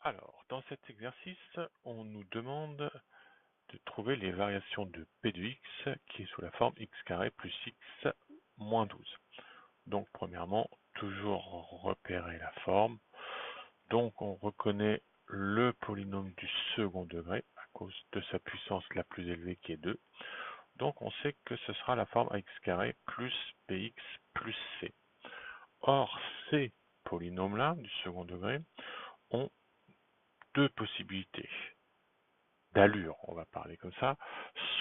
Alors, dans cet exercice, on nous demande de trouver les variations de p de x qui est sous la forme x carré plus x moins 12. Donc, premièrement, toujours repérer la forme. Donc, on reconnaît le polynôme du second degré à cause de sa puissance la plus élevée qui est 2. Donc, on sait que ce sera la forme ax carré plus bx plus c. Or, ces polynômes-là du second degré ont deux possibilités d'allure, on va parler comme ça.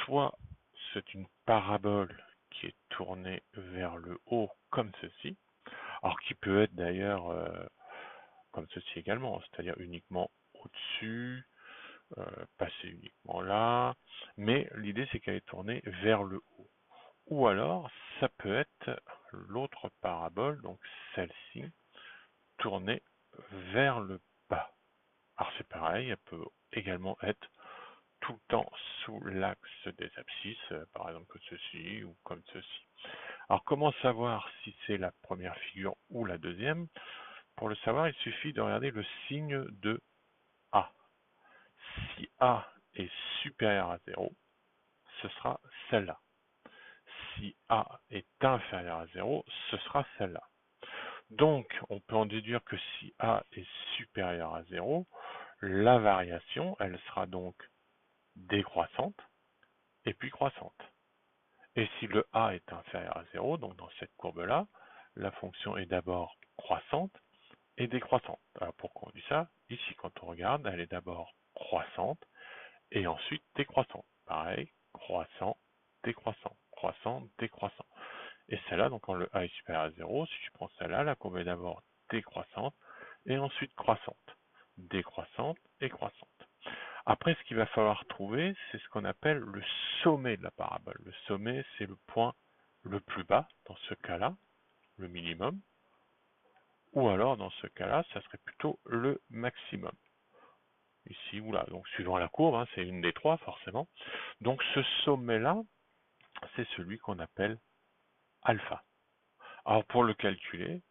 Soit c'est une parabole qui est tournée vers le haut comme ceci, alors qui peut être d'ailleurs comme ceci également, c'est-à-dire uniquement au-dessus, passer uniquement là, mais l'idée c'est qu'elle est tournée vers le haut. Ou alors, ça peut être l'autre parabole, donc celle-ci, tournée vers le bas. Alors c'est pareil, elle peut également être tout le temps sous l'axe des abscisses, par exemple comme ceci ou comme ceci. Alors comment savoir si c'est la première figure ou la deuxième? Pour le savoir, il suffit de regarder le signe de A. Si A est supérieur à 0, ce sera celle-là. Si A est inférieur à 0, ce sera celle-là. Donc, on peut en déduire que si A est supérieur à 0, la variation, elle sera donc décroissante et puis croissante. Et si le A est inférieur à 0, donc dans cette courbe-là, la fonction est d'abord croissante et décroissante. Alors pourquoi on dit ça? Ici, quand on regarde, elle est d'abord croissante et ensuite décroissante. Pareil, croissant, décroissant, décroissant. Et celle-là, donc quand le A est supérieur à 0, si je prends celle-là, la courbe est d'abord décroissante et ensuite croissante. Décroissante et croissante. Après, ce qu'il va falloir trouver, c'est ce qu'on appelle le sommet de la parabole. Le sommet, c'est le point le plus bas, dans ce cas-là, le minimum, ou alors, dans ce cas-là, ça serait plutôt le maximum. Ici ou là, donc suivant la courbe, hein, c'est une des trois, forcément. Donc ce sommet-là, c'est celui qu'on appelle alpha. Alors pour le calculer,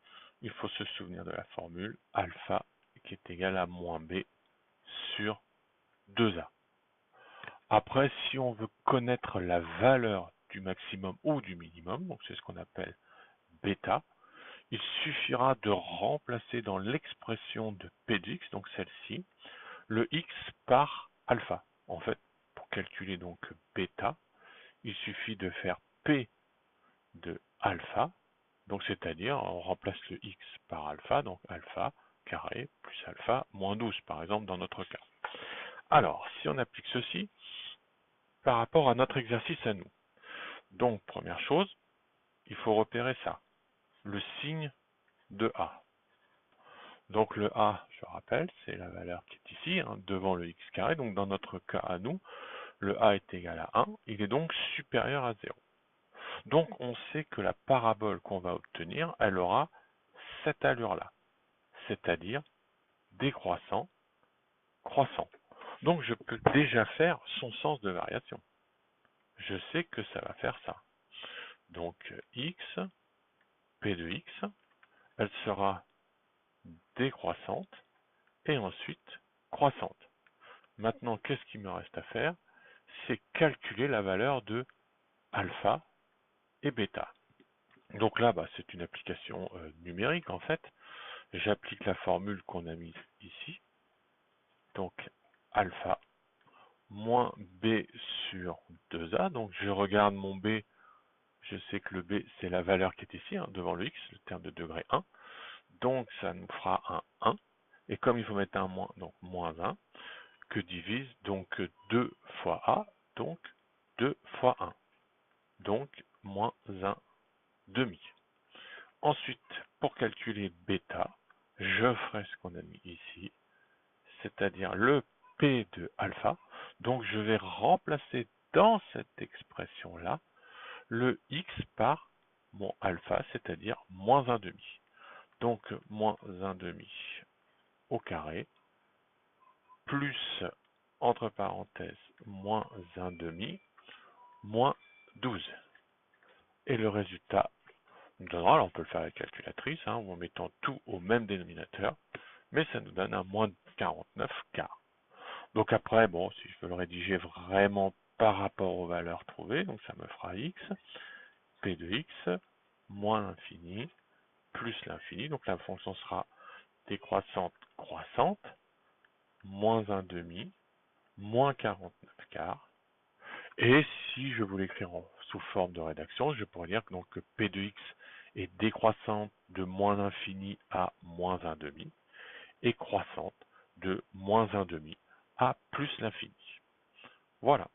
il faut se souvenir de la formule alpha qui est égale à moins b sur 2a. Après, si on veut connaître la valeur du maximum ou du minimum, donc c'est ce qu'on appelle bêta, il suffira de remplacer dans l'expression de p de x, donc celle-ci, le x par alpha. En fait, pour calculer donc bêta, il suffit de faire p de alpha, donc c'est-à-dire on remplace le x par alpha, donc alpha carré plus alpha moins 12 par exemple dans notre cas. Alors, si on applique ceci par rapport à notre exercice à nous, donc première chose, il faut repérer ça, le signe de A. Donc le A, je rappelle, c'est la valeur qui est ici, hein, devant le x carré, donc dans notre cas à nous, le A est égal à 1, il est donc supérieur à 0. Donc on sait que la parabole qu'on va obtenir, elle aura cette allure-là, c'est-à-dire décroissant, croissant. Donc je peux déjà faire son sens de variation. Je sais que ça va faire ça. Donc x, p de x, elle sera décroissante et ensuite croissante. Maintenant, qu'est-ce qu'il me reste à faire? C'est calculer la valeur de alpha et bêta. Donc là, c'est une application numérique en fait. J'applique la formule qu'on a mise ici. Donc alpha moins b sur 2a. Donc je regarde mon b, je sais que le b c'est la valeur qui est ici, hein, devant le x, le terme de degré 1. Donc ça nous fera un 1. Et comme il faut mettre un moins, donc moins 1, que divise donc 2 fois a, donc 2 fois 1. Donc moins 1 demi. Ensuite, pour calculer bêta, je ferai ce qu'on a mis ici, c'est-à-dire le P de alpha. Donc je vais remplacer dans cette expression-là le x par mon alpha, c'est-à-dire moins 1 demi. Donc moins 1 demi au carré, plus, entre parenthèses, moins 1 demi, moins 12. Et le résultat nous donnera, alors on peut le faire avec la calculatrice, hein, ou en mettant tout au même dénominateur, mais ça nous donne un moins 49 quarts. Donc après, bon, si je veux le rédiger vraiment par rapport aux valeurs trouvées, donc ça me fera x, p de x, moins l'infini, plus l'infini, donc la fonction sera décroissante, croissante, moins 1 demi, moins 49 quarts. Et si je voulais écrire sous forme de rédaction, je pourrais dire donc que p de x est décroissante de moins l'infini à moins 1 demi, et croissante de moins 1 demi à plus l'infini. Voilà.